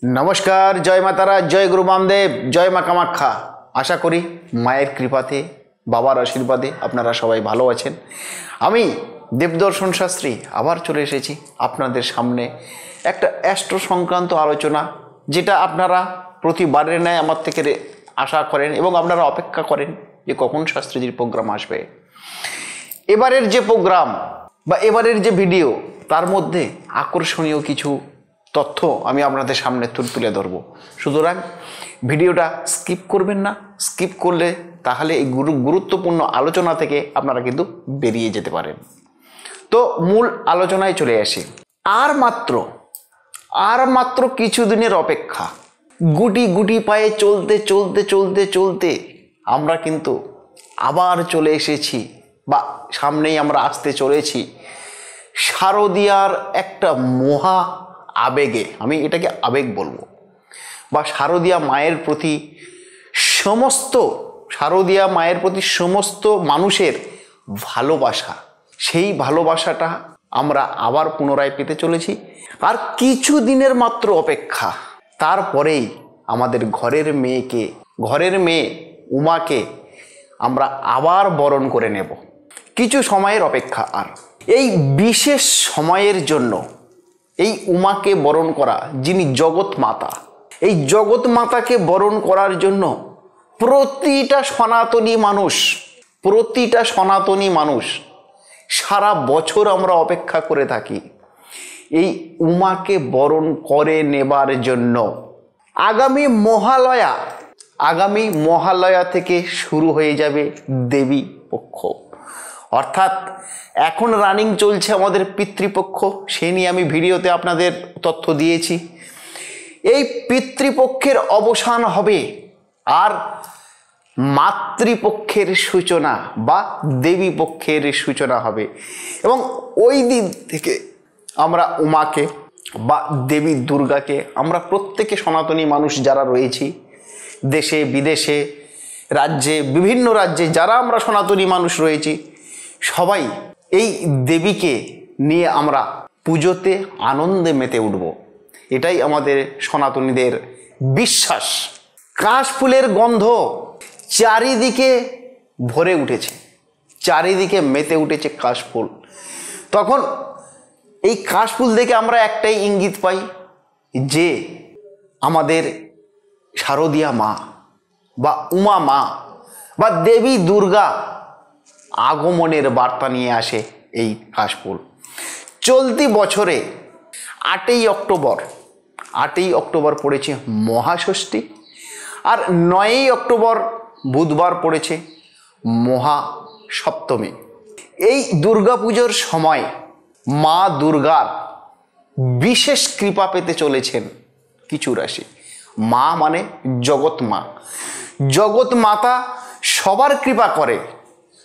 नमस्कार, जय मातारा, जय गुरु बामदेव, जय मा कामाख्या। आशा करी माয়ের কৃপাতে বাবার আশীর্বাদে আপনারা সবাই ভালো আছেন। আমি দেবদর্শন শাস্ত্রী আবার চলে এসেছি আপনাদের সামনে একটা অ্যাস্ট্রো সংক্রান্ত আলোচনা, যেটা আপনারা প্রতিবারের ন্যায় আমার থেকে আশা করেন এবং আপনারা অপেক্ষা করেন যে কখন শাস্ত্রীজির প্রোগ্রাম আসবে। এবারের যে প্রোগ্রাম বা এবারের যে ভিডিও, তার মধ্যে আকর্ষণীয় কিছু তথ্য আমি আপনাদের সামনে তুলে ধরব। সুতরাং ভিডিওটা স্কিপ করবেন না। স্কিপ করলে তাহলে এই গুরুত্বপূর্ণ আলোচনা থেকে আপনারা কিন্তু বেরিয়ে যেতে পারেন। তো মূল আলোচনায় চলে আসি। আর মাত্র কিছুদিনের অপেক্ষা। গুটি গুটি পায়ে চলতে চলতে চলতে চলতে আমরা কিন্তু আবার চলে এসেছি বা সামনেই আমরা আসতে চলেছি শারদীয়ার একটা মহা আবেগে। আমি এটাকে আবেগ বলবো, বা শারদীয়া মায়ের প্রতি সমস্ত মানুষের ভালোবাসা, সেই ভালোবাসাটা আমরা আবার পুনরায় পেতে চলেছি। আর কিছু দিনের মাত্র অপেক্ষা, তারপরেই আমাদের ঘরের মেয়ে উমাকে আমরা আবার বরণ করে নেব। কিছু সময়ের অপেক্ষা। আর এই বিশেষ সময়ের জন্য এই উমাকে বরণ করা, যিনি জগৎ মাতা, এই জগৎ মাতাকে বরণ করার জন্য প্রতিটা সনাতনী মানুষ সারা বছর আমরা অপেক্ষা করে থাকি এই উমাকে বরণ করে নেবার জন্য। আগামী মহালয়া থেকে শুরু হয়ে যাবে দেবী পক্ষ, অর্থাৎ এখন রানিং চলছে আমাদের পিতৃপক্ষ। সে নিয়ে আমি ভিডিওতে আপনাদের তথ্য দিয়েছি। এই পিতৃপক্ষের অবসান হবে আর মাতৃপক্ষের সূচনা বা দেবী পক্ষের সূচনা হবে, এবং ওই দিন থেকে আমরা উমাকে বা দেবী দুর্গাকে আমরা প্রত্যেকে সনাতনী মানুষ যারা রয়েছি দেশে বিদেশে বিভিন্ন রাজ্যে যারা আমরা সনাতনী মানুষ রয়েছি, সবাই এই দেবীকে নিয়ে আমরা পুজোতে আনন্দে মেতে উঠব। এটাই আমাদের সনাতনীদের বিশ্বাস। কাশফুলের গন্ধ চারিদিকে ভরে উঠেছে, চারিদিকে মেতে উঠেছে কাশফুল। তখন এই কাশফুল দেখে আমরা একটাই ইঙ্গিত পাই যে আমাদের শারদীয়া মা বা উমা মা বা দেবী দুর্গা আগমনের বার্তা নিয়ে আসে এই কাশফুল। চলতি বছরে 8ই অক্টোবর পড়েছে মহাষষ্ঠী, আর 9ই অক্টোবর বুধবার পড়েছে মহাসপ্তমী। এই দুর্গাপুজোর সময় মা দুর্গার বিশেষ কৃপা পেতে চলেছেন কিছু রাশি। মা মানে জগৎ মাতা সবার কৃপা করে,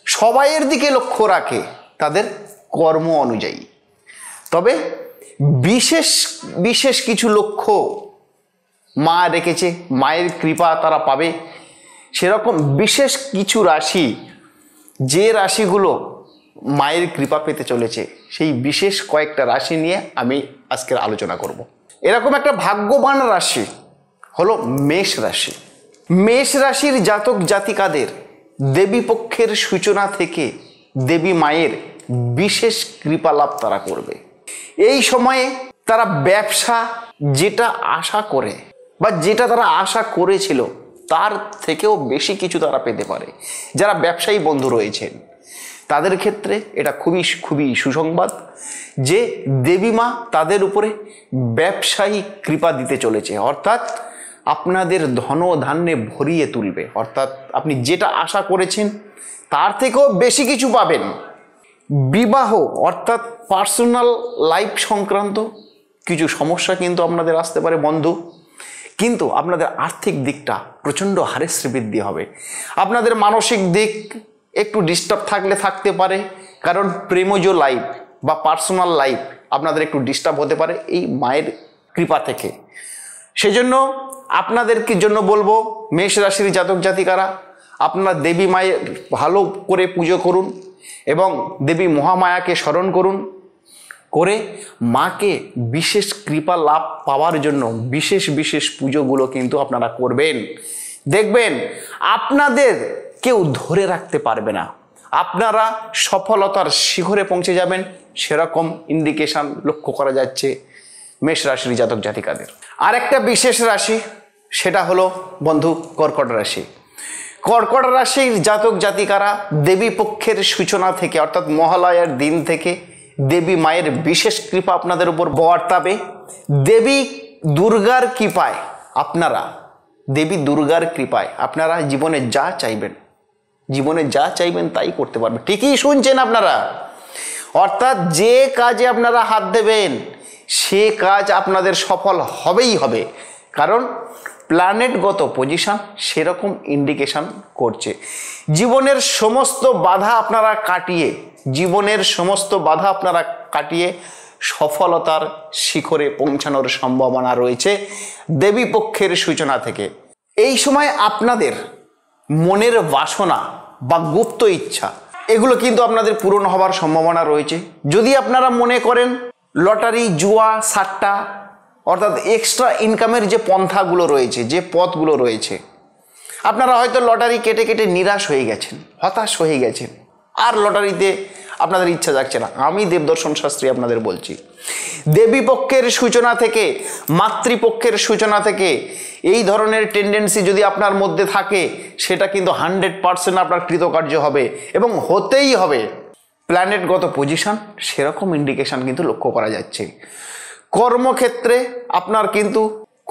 সবাইয়ের দিকে লক্ষ্য রাখে তাদের কর্ম অনুযায়ী। তবে বিশেষ কিছু লক্ষ্য মা রেখেছে, মায়ের কৃপা তারা পাবে। সেরকম বিশেষ কিছু রাশি, যে রাশিগুলো মায়ের কৃপা পেতে চলেছে, সেই বিশেষ কয়েকটা রাশি নিয়ে আমি আজকের আলোচনা করব। এরকম একটা ভাগ্যবান রাশি হলো মেষ রাশি। মেষ রাশির জাতক জাতিকাদের দেবী পক্ষের সূচনা থেকে দেবী মায়ের বিশেষ কৃপা লাভ তারা করবে। এই সময়ে তারা ব্যবসা যেটা আশা করে বা যেটা তারা আশা করেছিল তার থেকেও বেশি কিছু তারা পেতে পারে। যারা ব্যবসায়ী বন্ধু রয়েছেন তাদের ক্ষেত্রে এটা খুবই সুসংবাদ যে দেবী মা তাদের উপরে ব্যবসায়িক কৃপা দিতে চলেছে, অর্থাৎ আপনাদের ধন ধান্যে ভরিয়ে তুলবে। অর্থাৎ আপনি যেটা আশা করেছেন তার থেকেও বেশি কিছু পাবেন। বিবাহ অর্থাৎ পার্সোনাল লাইফ সংক্রান্ত কিছু সমস্যা কিন্তু আপনাদের আসতে পারে বন্ধু, কিন্তু আপনাদের আর্থিক দিকটা প্রচণ্ড হারে শ্রীবৃদ্ধি হবে। আপনাদের মানসিক দিক একটু ডিস্টার্ব থাকতে পারে, কারণ প্রেমজ লাইফ বা পার্সোনাল লাইফ আপনাদের একটু ডিস্টার্ব হতে পারে এই মায়ের কৃপা থেকে। সেজন্য আপনাদেরকে জন্য বলবো, মেষ রাশির জাতক জাতিকারা আপনারা দেবী মায়ের ভালো করে পুজো করুন এবং দেবী মহামায়াকে স্মরণ করুন। করে মাকে বিশেষ কৃপা লাভ পাওয়ার জন্য বিশেষ বিশেষ পুজোগুলো কিন্তু আপনারা করবেন। দেখবেন আপনাদের কেউ ধরে রাখতে পারবে না, আপনারা সফলতার শিখরে পৌঁছে যাবেন, সেরকম ইন্ডিকেশন লক্ষ্য করা যাচ্ছে মেষ রাশির জাতক জাতিকাদের। আর একটা বিশেষ রাশি, সেটা হলো বন্ধু কর্কট রাশি। কর্কট রাশির জাতক জাতিকারা দেবী পক্ষের সূচনা থেকে অর্থাৎ মহালয়ার দিন থেকে দেবী মায়ের বিশেষ কৃপা আপনাদের উপর বর্তাবে। দেবী দুর্গার কৃপায় আপনারা জীবনে যা চাইবেন তাই করতে পারবেন। ঠিকই শুনছেন আপনারা, অর্থাৎ যে কাজে আপনারা হাত দেবেন সে কাজ আপনাদের সফল হবেই হবে, কারণ প্ল্যানেটগত পজিশন সেরকম ইন্ডিকেশন করছে। জীবনের সমস্ত বাধা আপনারা কাটিয়ে সফলতার শিখরে পৌঁছানোর সম্ভাবনা রয়েছে দেবী পক্ষের সূচনা থেকে। এই সময় আপনাদের মনের বাসনা বা গুপ্ত ইচ্ছা এগুলো কিন্তু আপনাদের পূরণ হবার সম্ভাবনা রয়েছে। যদি আপনারা মনে করেন লটারি, জুয়া, সাট্টা অর্থাৎ এক্সট্রা ইনকামের যে পন্থাগুলো রয়েছে, যে পথগুলো রয়েছে, আপনারা হয়তো লটারি কেটে কেটে নিরাশ হয়ে গেছেন, হতাশ হয়ে গেছেন, আর লটারিতে আপনাদের ইচ্ছা যাচ্ছে না। আমি দেবদর্শন শাস্ত্রী আপনাদের বলছি, দেবী পক্ষের সূচনা থেকে, মাতৃপক্ষের সূচনা থেকে এই ধরনের টেন্ডেন্সি যদি আপনার মধ্যে থাকে, সেটা কিন্তু 100% আপনার কৃতকার্য হবে এবং হতেই হবে। প্ল্যানেটগত পজিশন সেরকম ইন্ডিকেশন কিন্তু লক্ষ্য করা যাচ্ছে। কর্মক্ষেত্রে আপনার কিন্তু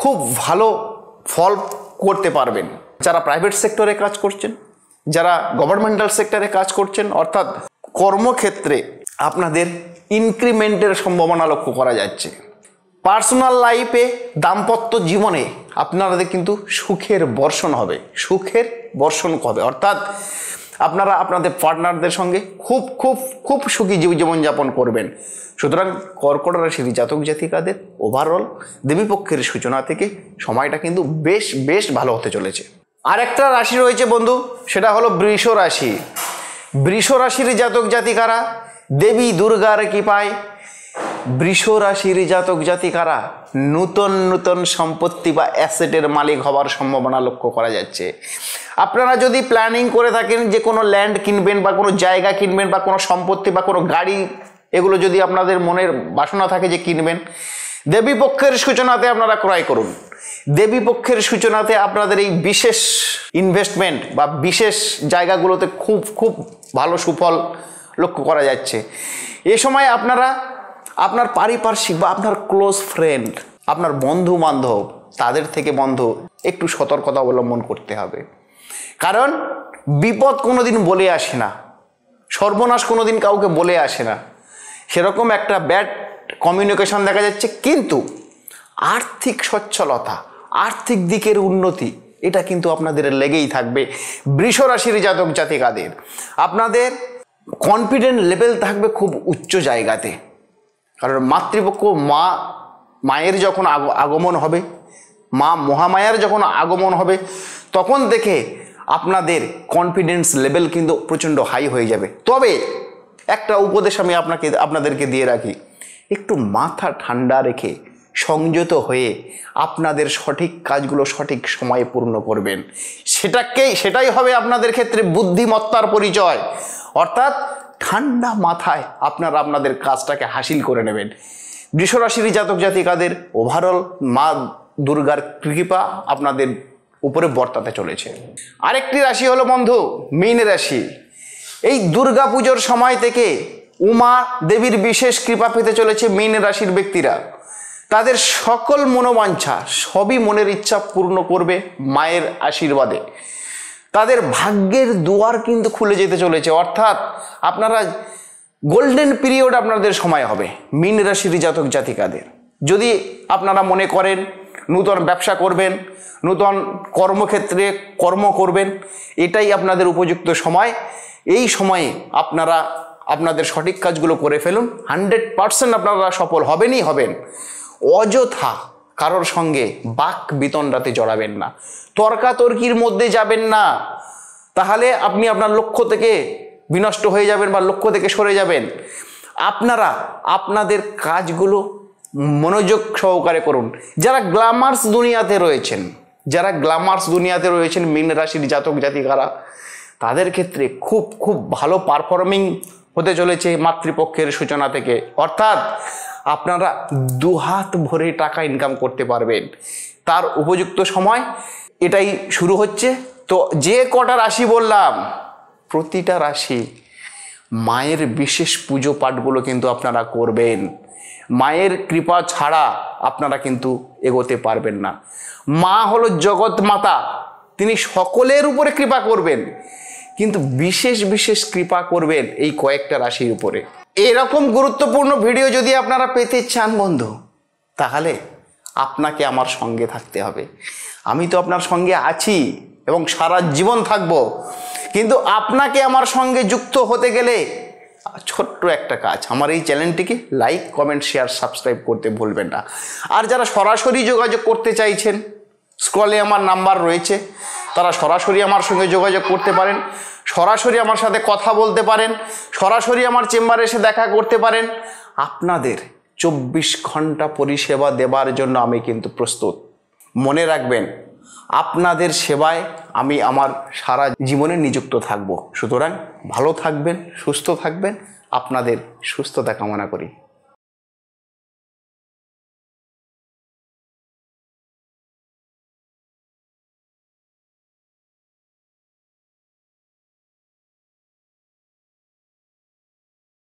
খুব ভালো ফল করতে পারবেন। যারা প্রাইভেট সেক্টরে কাজ করছেন, যারা গভর্নমেন্টাল সেক্টরে কাজ করছেন, অর্থাৎ কর্মক্ষেত্রে আপনাদের ইনক্রিমেন্টের সম্ভাবনা লক্ষ্য করা যাচ্ছে। পার্সোনাল লাইফে, দাম্পত্য জীবনে আপনাদের কিন্তু সুখের বর্ষণ হবে, অর্থাৎ আপনারা আপনাদের পার্টনারদের সঙ্গে খুব খুব খুব সুখী জীবনযাপন করবেন। সুতরাং কর্কট রাশির জাতক জাতিকাদের ওভারঅল দেবীপক্ষের সূচনা থেকে সময়টা কিন্তু বেশ ভালো হতে চলেছে। আর একটা রাশি রয়েছে বন্ধু, সেটা হলো বৃষ রাশি। বৃষ রাশির জাতক জাতিকারা দেবী দুর্গার কৃপায়, বৃষ রাশির জাতক জাতিকারা নূতন সম্পত্তি বা অ্যাসেটের মালিক হওয়ার সম্ভাবনা লক্ষ্য করা যাচ্ছে। আপনারা যদি প্ল্যানিং করে থাকেন যে কোনো ল্যান্ড কিনবেন বা কোনো জায়গা কিনবেন বা কোনো সম্পত্তি বা কোনো গাড়ি, এগুলো যদি আপনাদের মনের বাসনা থাকে যে কিনবেন, দেবী পক্ষের সূচনাতে আপনারা ক্রয় করুন। দেবী পক্ষের সূচনাতে আপনাদের এই বিশেষ ইনভেস্টমেন্ট বা বিশেষ জায়গাগুলোতে খুব ভালো সুফল লক্ষ্য করা যাচ্ছে। এ সময় আপনারা আপনার পারিপার্শ্বিক বা আপনার ক্লোজ ফ্রেন্ড, আপনার বন্ধু বান্ধব, তাদের থেকে একটু সতর্কতা অবলম্বন করতে হবে, কারণ বিপদ কোনোদিন বলে আসে না, সর্বনাশ কোনোদিন কাউকে বলে আসে না। সেরকম একটা ব্যাড কমিউনিকেশন দেখা যাচ্ছে, কিন্তু আর্থিক সচ্ছলতা, আর্থিক দিকের উন্নতি এটা কিন্তু আপনাদের লেগেই থাকবে। বৃষ রাশির জাতক জাতিকাদের আপনাদের কনফিডেন্ট লেভেল থাকবে খুব উচ্চ জায়গাতে, কারণ মাতৃপক্ষ মায়ের যখন আগমন হবে, মা মহামায়ার যখন আগমন হবে, তখন থেকে আপনাদের কনফিডেন্স লেভেল কিন্তু প্রচণ্ড হাই হয়ে যাবে। তবে একটা উপদেশ আমি আপনাদেরকে দিয়ে রাখি, একটু মাথা ঠান্ডা রেখে সংযত হয়ে আপনাদের সঠিক কাজগুলো সঠিক সময়ে পূর্ণ করবেন। সেটাই হবে আপনাদের ক্ষেত্রে বুদ্ধিমত্তার পরিচয়, অর্থাৎ ঠান্ডা মাথায় আপনারা আপনাদের কাজটাকে হাসিল করে নেবেন। বৃষ রাশির জাতক জাতিকাদের ওভারঅল মা দুর্গার কৃপা আপনাদের উপরে বর্তাতে চলেছে। আরেকটি রাশি হলো বন্ধু মীন রাশি। এই দুর্গা পুজোর সময় থেকে উমা দেবীর বিশেষ কৃপা পেতে চলেছে মীন রাশির ব্যক্তিরা। তাদের সকল মনোবাঞ্ছা, সবই মনের ইচ্ছা পূর্ণ করবে মায়ের আশীর্বাদে। তাদের ভাগ্যের দুয়ার কিন্তু খুলে যেতে চলেছে, অর্থাৎ আপনারা গোল্ডেন পিরিয়ড আপনাদের সময় হবে মীন রাশির জাতক জাতিকাদের। যদি আপনারা মনে করেন নূতন ব্যবসা করবেন, নূতন কর্মক্ষেত্রে কর্ম করবেন, এটাই আপনাদের উপযুক্ত সময়। এই সময়ে আপনারা আপনাদের সঠিক কাজগুলো করে ফেলুন, 100% আপনারা সফল হবেনই হবেন। অযথা কারোর সঙ্গে বাক বিতণ্ডাতে জড়াবেন না, তর্কাতর্কির মধ্যে যাবেন না, তাহলে আপনি আপনার লক্ষ্য থেকে বিনষ্ট হয়ে যাবেন বা লক্ষ্য থেকে সরে যাবেন। আপনারা আপনাদের কাজগুলো মনোযোগ সহকারে করুন। যারা গ্ল্যামার্স দুনিয়াতে রয়েছেন মীন রাশির জাতক জাতিকারা, তাদের ক্ষেত্রে খুব খুব ভালো পারফর্মিং হতে চলেছে মাতৃপক্ষের সূচনা থেকে। অর্থাৎ আপনারা দুহাত ভরে টাকা ইনকাম করতে পারবেন, তার উপযুক্ত সময় এটাই শুরু হচ্ছে। তো যে কটা রাশি বললাম, প্রতিটা রাশি মায়ের বিশেষ পুজো পাঠগুলো কিন্তু আপনারা করবেন। মায়ের কৃপা ছাড়া আপনারা কিন্তু এগোতে পারবেন না। মা হলো জগৎ মাতা, তিনি সকলের উপরে কৃপা করবেন, কিন্তু বিশেষ বিশেষ কৃপা করবেন এই কয়েকটা রাশির উপরে। এরকম গুরুত্বপূর্ণ ভিডিও যদি আপনারা পেতে চান বন্ধু, তাহলে আপনাকে আমার সঙ্গে থাকতে হবে। আমি তো আপনার সঙ্গে আছি এবং সারা জীবন থাকব, কিন্তু আপনাকে আমার সঙ্গে যুক্ত হতে গেলে ছোট্ট একটা কাজ, আমার এই চ্যানেলটিকে লাইক, কমেন্ট, শেয়ার, সাবস্ক্রাইব করতে ভুলবেন না। আর যারা সরাসরি যোগাযোগ করতে চাইছেন, স্ক্রলে আমার নাম্বার রয়েছে, তারা সরাসরি আমার সঙ্গে যোগাযোগ করতে পারেন, সরাসরি আমার সাথে কথা বলতে পারেন, সরাসরি আমার চেম্বারে এসে দেখা করতে পারেন। আপনাদের 24 ঘন্টা পরিষেবা দেওয়ার জন্য আমি কিন্তু প্রস্তুত। মনে রাখবেন, আপনাদের সেবায় আমি আমার সারা জীবনে নিযুক্ত থাকব। সুতরাং ভালো থাকবেন, সুস্থ থাকবেন, আপনাদের সুস্থতা কামনা করি।